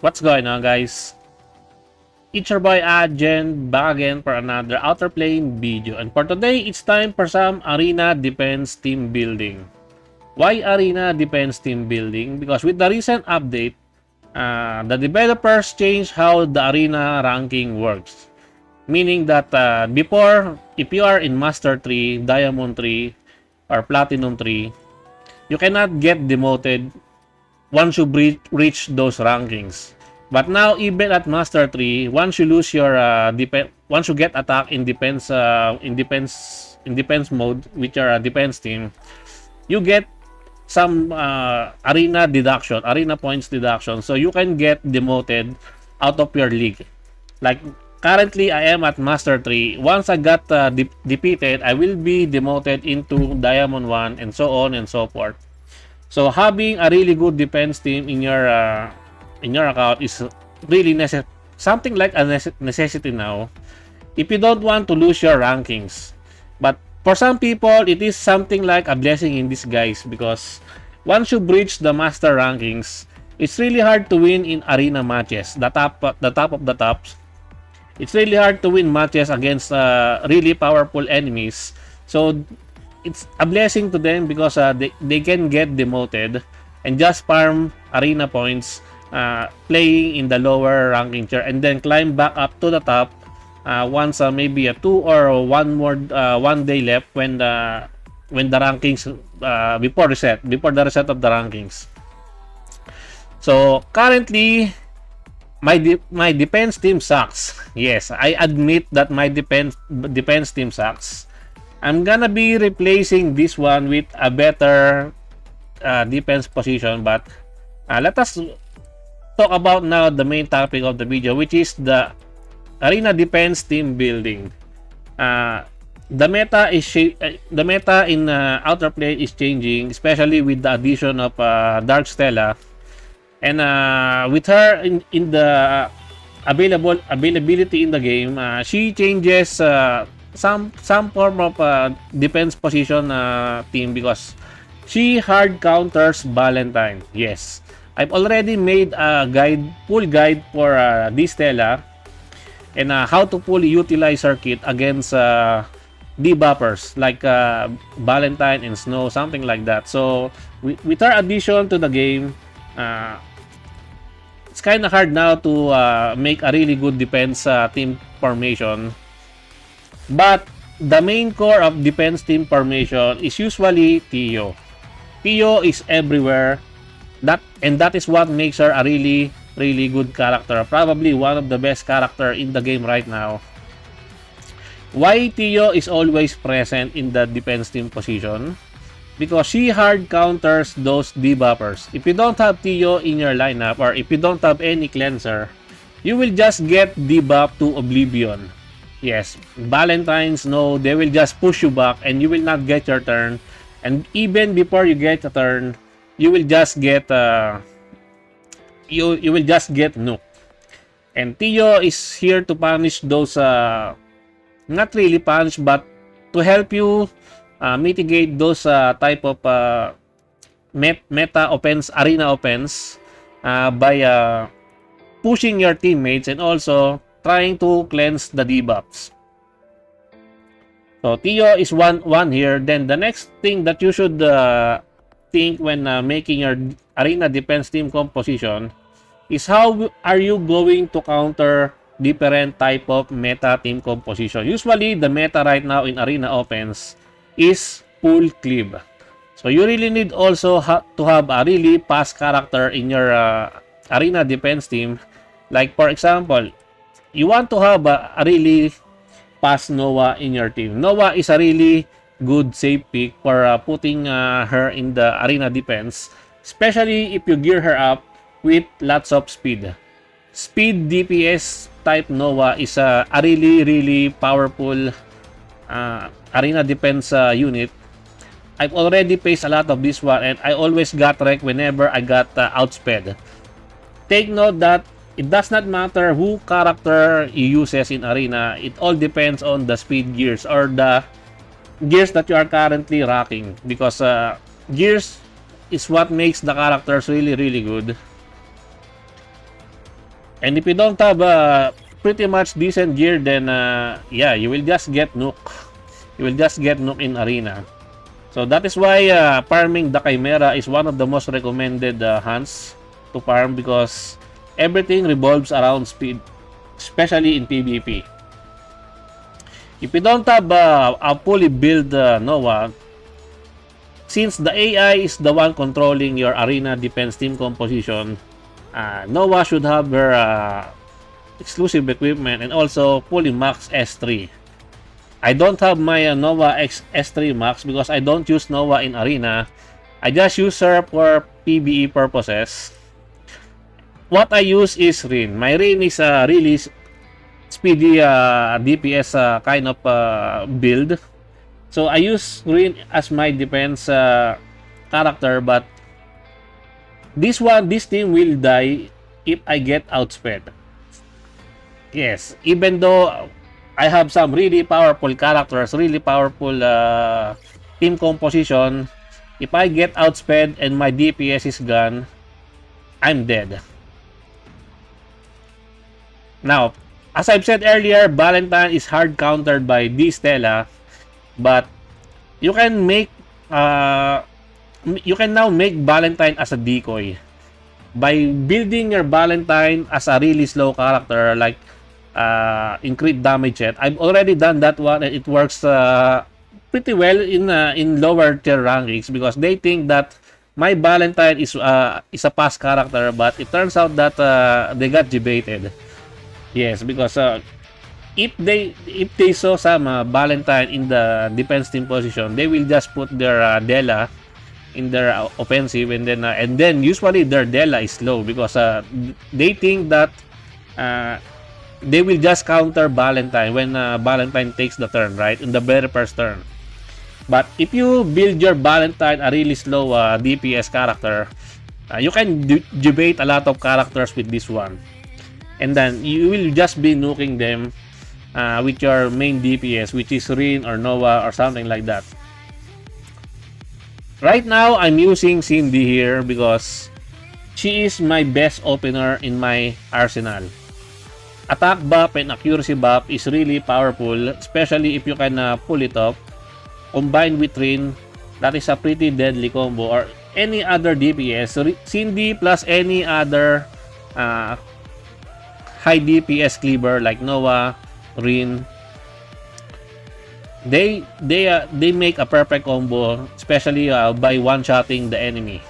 What's going on, guys? It's your boy Adjen back again for another Outerplane video. And for today, it's time for some arena defense team building. Why arena defense team building? Because with the recent update, the developers changed how the arena ranking works. Meaning that before, if you are in Master 3, Diamond 3, or Platinum 3, you cannot get demoted once you reach those rankings. But now, even at Master 3, once you lose your once you get attack in defense mode with your defense team, you get some arena points deduction, so you can get demoted out of your league. Like currently, I am at Master 3. Once I got defeated, I will be demoted into Diamond 1 and so on and so forth. So having a really good defense team in your account is really something like a necessity now if you don't want to lose your rankings. But for some people, it is something like a blessing in disguise, because once you breach the master rankings, it's really hard to win in arena matches, the top of the tops. It's really hard to win matches against really powerful enemies. So it's a blessing to them, because they can get demoted and just farm arena points playing in the lower ranking tier, and then climb back up to the top once maybe a 2 or 1 day left when the rankings before the reset of the rankings. So currently, my defense team sucks. Yes, I admit that my defense team sucks. I'm gonna be replacing this one with a better defense position, but let us talk about now the main topic of the video, which is the arena defense team building. The meta in Outerplane is changing, especially with the addition of Dark Stella, and with her in the availability in the game, she changes some form of defense position team, because she hard counters Valentine. Yes, I've already made a full guide for this Stella, and how to fully utilize her kit against debuffers like Valentine and Snow, something like that. So with her addition to the game, it's kind of hard now to make a really good defense team formation. But the main core of defense team formation is usually Tio. Tio is everywhere. That is what makes her a really good character. Probably one of the best character in the game right now. Why Tio is always present in the defense team position? Because she hard counters those debuffers. If you don't have Tio in your lineup, or if you don't have any cleanser, you will just get debuffed to oblivion. Yes, Valentine's, no, they will just push you back and you will not get your turn. And even before you get a turn, you will just get you will just get nuked. And Tio is here to punish those not really punish, but to help you mitigate those type of meta offense, arena offense, by pushing your teammates and also trying to cleanse the debuffs. So Tio is one here. Then the next thing that you should think when making your arena defense team composition is how are you going to counter different type of meta team composition. Usually the meta right now in arena offense is full cleave. So you really need also to have a really fast character in your arena defense team. Like for example, you want to have a really fast Noah in your team. Noah is a really good safe pick for putting her in the arena defense, especially if you gear her up with lots of speed. Speed DPS type Noah is a really powerful arena defense unit. I've already faced a lot of this one, and I always got wrecked whenever I got outsped. Take note that it does not matter who character you uses in arena. It all depends on the speed gears or the gears that you are currently rocking, because gears is what makes the characters really good. And if you don't have pretty much decent gear, then yeah, you will just get nuke. You will just get nuke in arena. So that is why farming the Chimera is one of the most recommended hunts to farm, because everything revolves around speed, especially in PvP. If you don't have a fully built Nova, since the AI is the one controlling your arena defense team composition, Nova should have her exclusive equipment and also fully max S3. I don't have my Nova S3 max because I don't use Nova in arena. I just use her for PvE purposes. What I use is Rin. My Rin is really speedy DPS kind of build. So I use Rin as my defense character, but this team will die if I get outsped. Yes, even though I have some really powerful characters, really powerful team composition, if I get outsped and my DPS is gone, I'm dead. Now, as I've said earlier, Valentine is hard countered by D Stella, but you can now make Valentine as a decoy by building your Valentine as a really slow character, like in crit damage set. I've already done that one, and it works pretty well in lower tier rankings, because they think that my Valentine is a past character, but it turns out that they got debated. Yes, because if they saw some Valentine in the defense team position, they will just put their Dela in their offensive, and then usually their Dela is slow, because they think that they will just counter Valentine when Valentine takes the turn, right, in the very first turn. But if you build your Valentine a really slow DPS character, you can debate a lot of characters with this one, and then you will just be nuking them with your main DPS, which is Rin or Nova or something like that. Right now, I'm using Cindy here because she is my best opener in my arsenal. Attack buff and accuracy buff is really powerful, especially if you can pull it off. Combined with Rin, that is a pretty deadly combo, or any other DPS. Cindy plus any other high DPS cleaver like Nova, Rin, they make a perfect combo, especially by one-shotting the enemy.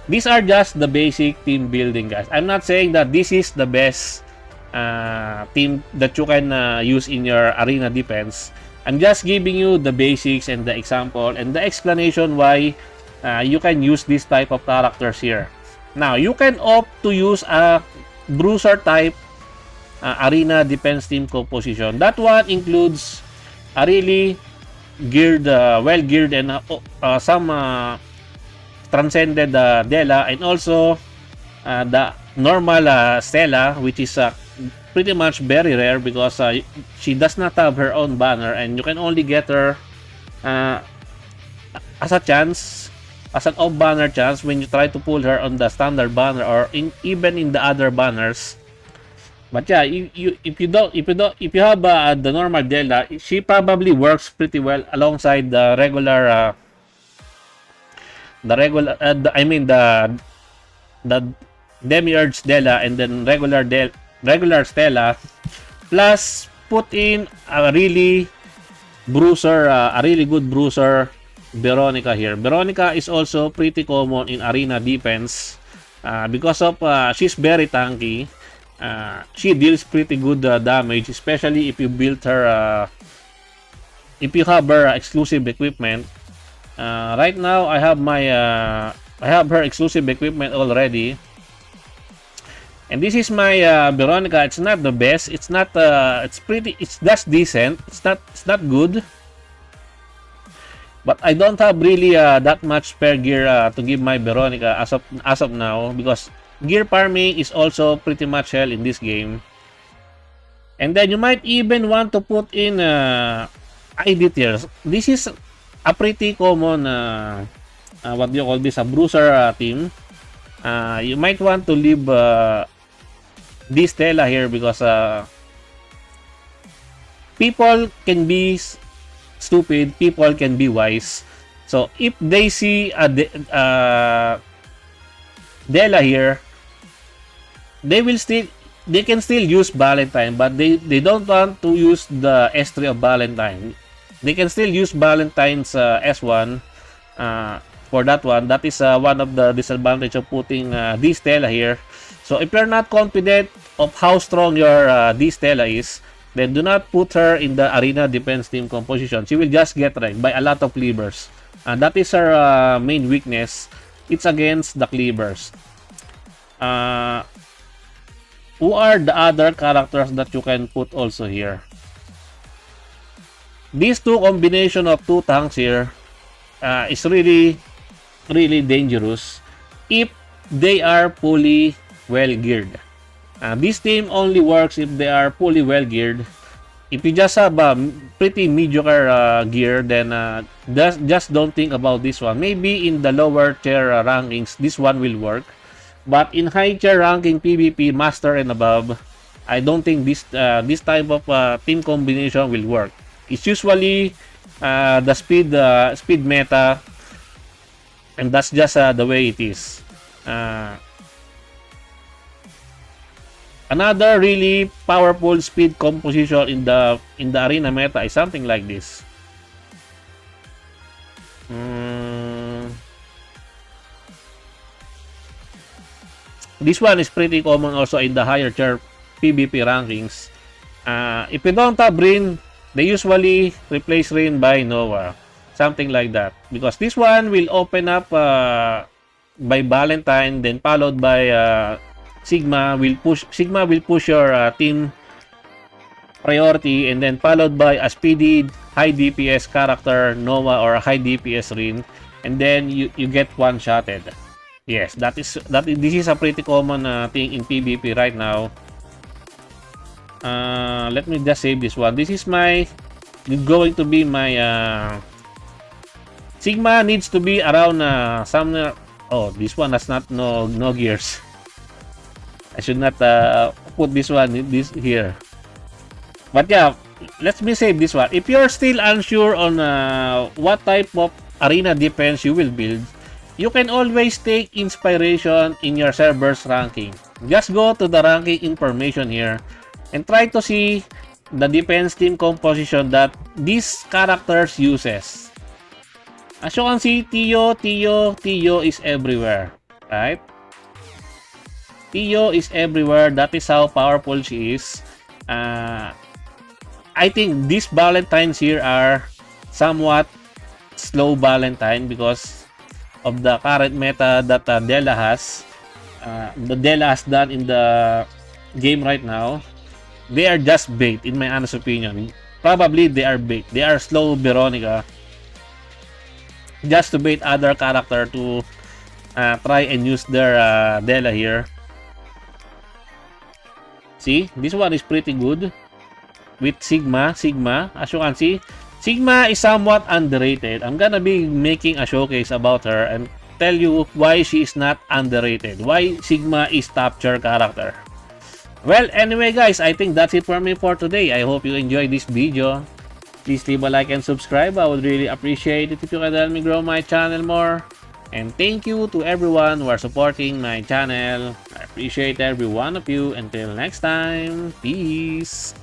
These are just the basic team building, guys. I'm not saying that this is the best team that you can use in your arena defense. I'm just giving you the basics and the example and the explanation why you can use this type of characters here. Now, you can opt to use a Bruiser type arena defense team composition. That one includes a really geared, well-geared, and some transcended Dela, and also the normal Stella, which is pretty much very rare because she does not have her own banner, and you can only get her as a chance, as an off banner chance when you try to pull her on the standard banner or even in the other banners. But yeah, if you have the normal Dela, she probably works pretty well alongside the regular the Demiurge Dela, and then regular Stella, plus put in a really Bruiser, a really good Bruiser Veronica here. Veronica is also pretty common in arena defense because of she's very tanky. She deals pretty good damage, especially if you build her if you have her exclusive equipment. Right now I have her exclusive equipment already. And this is my Veronica. It's not the best. It's not it's just decent. It's not good. But I don't have really that much spare gear to give my Veronica as of now, because gear farming is also pretty much hell in this game. And then you might even want to put in ID tiers. This is a pretty common what do you call this, a Bruiser team. You might want to leave this Stella here because people can be stupid, people can be wise. So if they see a Dela here, they can still use Valentine, but they don't want to use the S3 of Valentine. They can still use Valentine's S1 for that one. That is one of the disadvantage of putting this Stella here. So if you're not confident of how strong your this Stella is, then do not put her in the arena defense team composition. She will just get wrecked by a lot of cleavers. And that is her main weakness. It's against the cleavers. Who are the other characters that you can put also here? These two combination of two tanks here is really dangerous if they are fully well geared. This team only works if they are fully well geared. If you just have a pretty mediocre gear, then just don't think about this one. Maybe in the lower tier rankings, this one will work. But in high tier ranking PvP, master and above, I don't think this type of team combination will work. It's usually the speed meta, and that's just the way it is. Another really powerful speed composition in the arena meta is something like this. This one is pretty common also in the higher tier PvP rankings. If you don't have Rin, they usually replace Rin by Nova. Something like that. Because this one will open up by Valentine, then followed by Sigma will push your team priority, and then followed by a speedy high DPS character Nova or a high DPS Rin, and then you get one-shotted. Yes, this is a pretty common thing in PvP right now. Let me just save this one. This is going to be my Sigma needs to be around somewhere. Oh, this one has no gears. I should not put this one here. But yeah, let me save this one. If you're still unsure on what type of arena defense you will build, you can always take inspiration in your server's ranking. Just go to the ranking information here and try to see the defense team composition that these characters uses. As you can see, Tio is everywhere, right? Tio is everywhere. That is how powerful she is. I think these Valentines here are somewhat slow Valentine because of the current meta that Dela has. The Dela has done in the game right now. They are just bait, in my honest opinion. Probably they are bait. They are slow Veronica. Just to bait other character to try and use their Dela here. See, this one is pretty good with Sigma. As you can see, Sigma is somewhat underrated. I'm gonna be making a showcase about her and tell you why she is not underrated. Why Sigma is top tier character. Well, anyway guys, I think that's it for me for today. I hope you enjoyed this video. Please leave a like and subscribe. I would really appreciate it if you could help me grow my channel more. And thank you to everyone who are supporting my channel. I appreciate every one of you. Until next time, peace.